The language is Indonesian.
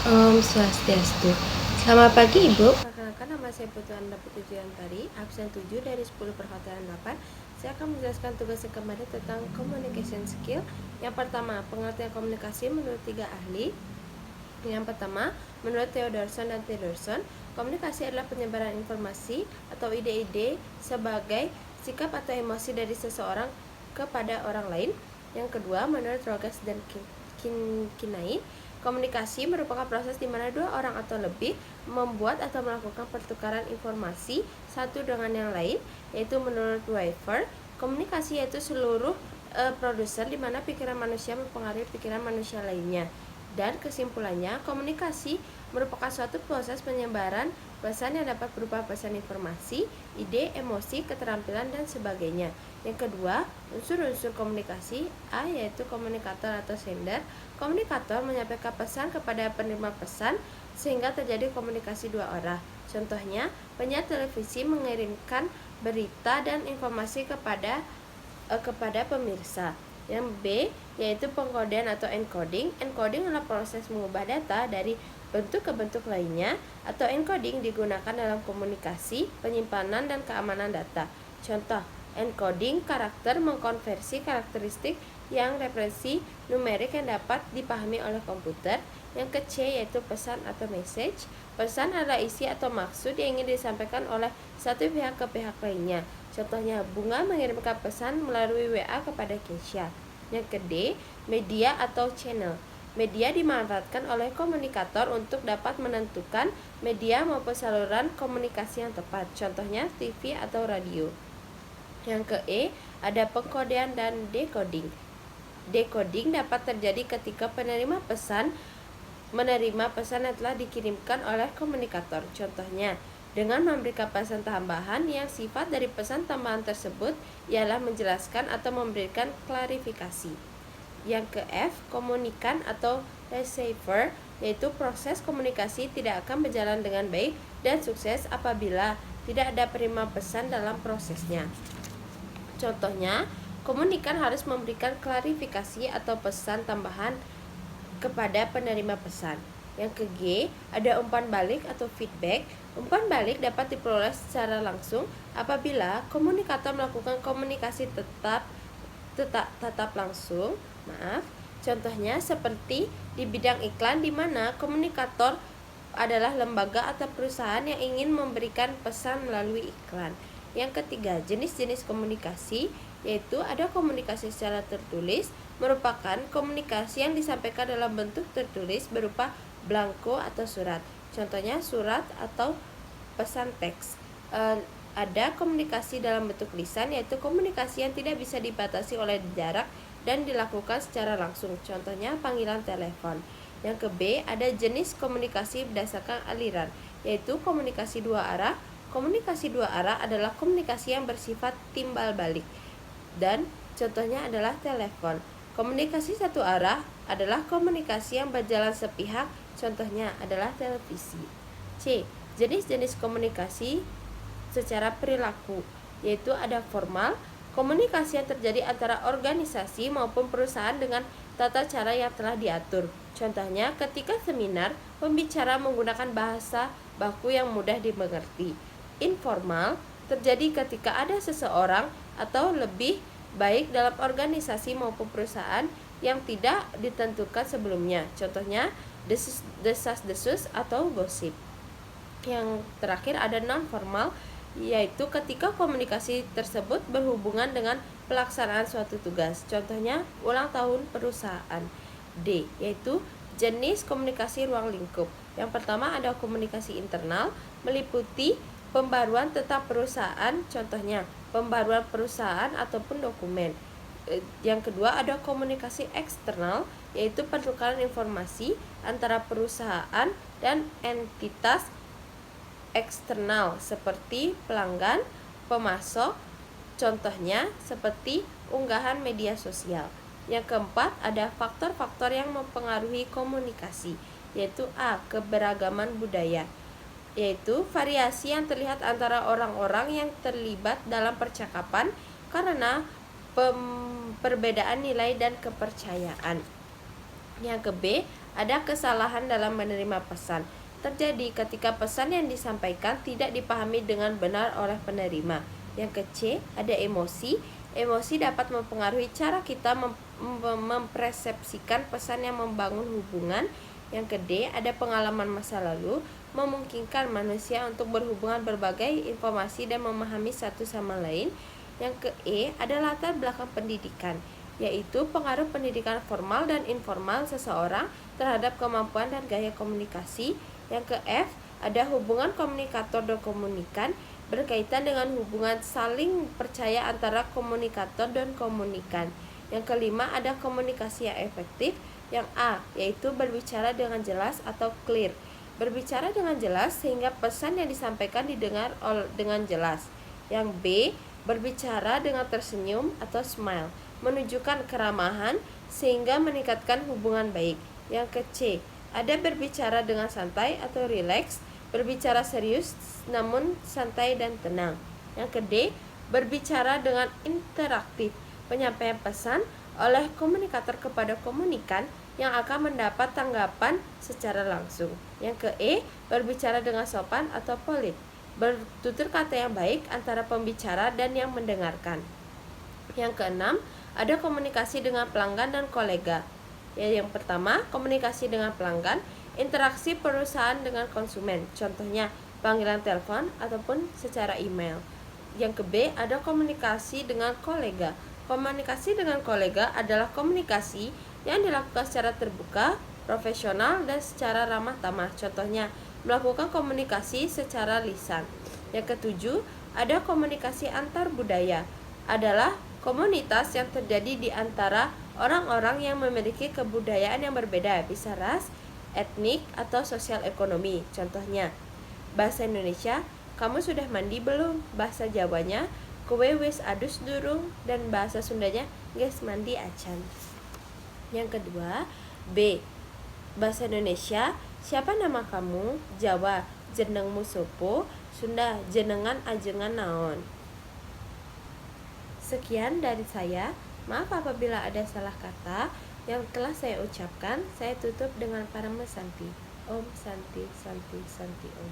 Om Swastiastu. Selamat pagi Ibu. Perkenalkan, nama saya Putu Anda Putu Juyantari, absen 7 dari 10 perhotelan 8. Saya akan menjelaskan tugas yang kemarin tentang communication skill. Yang pertama, pengertian komunikasi menurut 3 ahli. Yang pertama, menurut Theodorsson dan Theodorsson, komunikasi adalah penyebaran informasi atau ide-ide sebagai sikap atau emosi dari seseorang kepada orang lain. Yang kedua, menurut Rogers dan Kinai, komunikasi merupakan proses di mana dua orang atau lebih membuat atau melakukan pertukaran informasi satu dengan yang lain. Yaitu menurut Weaver, komunikasi yaitu seluruh produser di mana pikiran manusia mempengaruhi pikiran manusia lainnya. Dan kesimpulannya, komunikasi merupakan suatu proses penyebaran pesan yang dapat berupa pesan informasi, ide, emosi, keterampilan, dan sebagainya. Yang kedua, unsur-unsur komunikasi. A, yaitu komunikator atau sender. Komunikator menyampaikan pesan kepada penerima pesan sehingga terjadi komunikasi dua arah. Contohnya, penyiar televisi mengirimkan berita dan informasi kepada pemirsa. Yang B, yaitu pengkodean atau encoding. Encoding adalah proses mengubah data dari bentuk ke bentuk lainnya, atau encoding digunakan dalam komunikasi, penyimpanan, dan keamanan data. Contoh, encoding karakter mengkonversi karakteristik yang referensi numerik yang dapat dipahami oleh komputer. Yang C, yaitu pesan atau message. Pesan adalah isi atau maksud yang ingin disampaikan oleh satu pihak ke pihak lainnya. Contohnya, Bunga mengirimkan pesan melalui WA kepada Kesha. Yang D, media atau channel. Media dimanfaatkan oleh komunikator untuk dapat menentukan media maupun saluran komunikasi yang tepat. Contohnya, TV atau radio. Yang ke E, ada pengkodean dan decoding. Decoding dapat terjadi ketika penerima pesan menerima pesan yang telah dikirimkan oleh komunikator. Contohnya, dengan memberikan pesan tambahan yang sifat dari pesan tambahan tersebut ialah menjelaskan atau memberikan klarifikasi. Yang ke F, komunikan atau receiver, yaitu proses komunikasi tidak akan berjalan dengan baik dan sukses apabila tidak ada penerima pesan dalam prosesnya. Contohnya, komunikan harus memberikan klarifikasi atau pesan tambahan kepada penerima pesan. Yang ke G, ada umpan balik atau feedback. Umpan balik dapat diperoleh secara langsung apabila komunikator melakukan komunikasi tatap langsung. Contohnya seperti di bidang iklan di mana komunikator adalah lembaga atau perusahaan yang ingin memberikan pesan melalui iklan. Yang ketiga, jenis-jenis komunikasi, yaitu ada komunikasi secara tertulis, merupakan komunikasi yang disampaikan dalam bentuk tertulis berupa blanko atau surat. Contohnya surat atau pesan teks. Ada komunikasi dalam bentuk lisan, yaitu komunikasi yang tidak bisa dibatasi oleh jarak dan dilakukan secara langsung. Contohnya panggilan telepon. Yang ke B, ada jenis komunikasi berdasarkan aliran, yaitu komunikasi dua arah. Komunikasi dua arah adalah komunikasi yang bersifat timbal balik, dan contohnya adalah telepon. Komunikasi satu arah adalah komunikasi yang berjalan sepihak, contohnya adalah televisi. C, jenis-jenis komunikasi secara perilaku, yaitu ada formal, komunikasi yang terjadi antara organisasi maupun perusahaan dengan tata cara yang telah diatur. Contohnya, ketika seminar, pembicara menggunakan bahasa baku yang mudah dimengerti. Informal, terjadi ketika ada seseorang atau lebih baik dalam organisasi maupun perusahaan yang tidak ditentukan sebelumnya. Contohnya, desas-desus atau gosip. Yang terakhir ada non-formal, yaitu ketika komunikasi tersebut berhubungan dengan pelaksanaan suatu tugas. Contohnya, ulang tahun perusahaan. D, yaitu jenis komunikasi ruang lingkup. Yang pertama ada komunikasi internal, meliputi pembaruan tentang perusahaan, contohnya pembaruan perusahaan ataupun dokumen. Yang kedua ada komunikasi eksternal, yaitu pertukaran informasi antara perusahaan dan entitas eksternal seperti pelanggan, pemasok, contohnya seperti unggahan media sosial. Yang keempat ada faktor-faktor yang mempengaruhi komunikasi, yaitu A, keberagaman budaya, yaitu variasi yang terlihat antara orang-orang yang terlibat dalam percakapan karena perbedaan nilai dan kepercayaan. Yang ke B, ada kesalahan dalam menerima pesan. Terjadi ketika pesan yang disampaikan tidak dipahami dengan benar oleh penerima. Yang ke C, ada emosi. Emosi dapat mempengaruhi cara kita mempersepsikan pesan yang membangun hubungan. Yang ke D, ada pengalaman masa lalu, memungkinkan manusia untuk berhubungan berbagai informasi dan memahami satu sama lain. Yang ke E, ada latar belakang pendidikan, yaitu pengaruh pendidikan formal dan informal seseorang terhadap kemampuan dan gaya komunikasi. Yang ke F, ada hubungan komunikator dan komunikan, berkaitan dengan hubungan saling percaya antara komunikator dan komunikan. Yang kelima, ada komunikasi yang efektif. Yang A, yaitu berbicara dengan jelas atau clear, berbicara dengan jelas sehingga pesan yang disampaikan didengar dengan jelas. Yang B, berbicara dengan tersenyum atau smile, menunjukkan keramahan sehingga meningkatkan hubungan baik. Yang ke C, ada berbicara dengan santai atau relax, berbicara serius namun santai dan tenang. Yang ke D, berbicara dengan interaktif, penyampaian pesan oleh komunikator kepada komunikan yang akan mendapat tanggapan secara langsung. Yang ke E, berbicara dengan sopan atau polite, bertutur kata yang baik antara pembicara dan yang mendengarkan. Yang keenam, ada komunikasi dengan pelanggan dan kolega. Yang pertama, komunikasi dengan pelanggan, interaksi perusahaan dengan konsumen, contohnya panggilan telepon ataupun secara email. Yang ke B, ada komunikasi dengan kolega. Komunikasi dengan kolega adalah komunikasi yang dilakukan secara terbuka, profesional, dan secara ramah tamah. Contohnya, melakukan komunikasi secara lisan. Yang ketujuh, ada komunikasi antar budaya. Adalah komunitas yang terjadi di antara orang-orang yang memiliki kebudayaan yang berbeda, bisa ras, etnik, atau sosial ekonomi. Contohnya, bahasa Indonesia, kamu sudah mandi belum? Bahasa Jawanya, kowe wis adus durung? Dan bahasa Sundanya, geus mandi acan. Yang kedua, B, bahasa Indonesia, siapa nama kamu? Jawa, jenengmu sopo? Sunda, jenengan ajengan naon. Sekian dari saya. Maaf apabila ada salah kata yang telah saya ucapkan. Saya tutup dengan Parama Santi. Om Santi Santi Santi Om.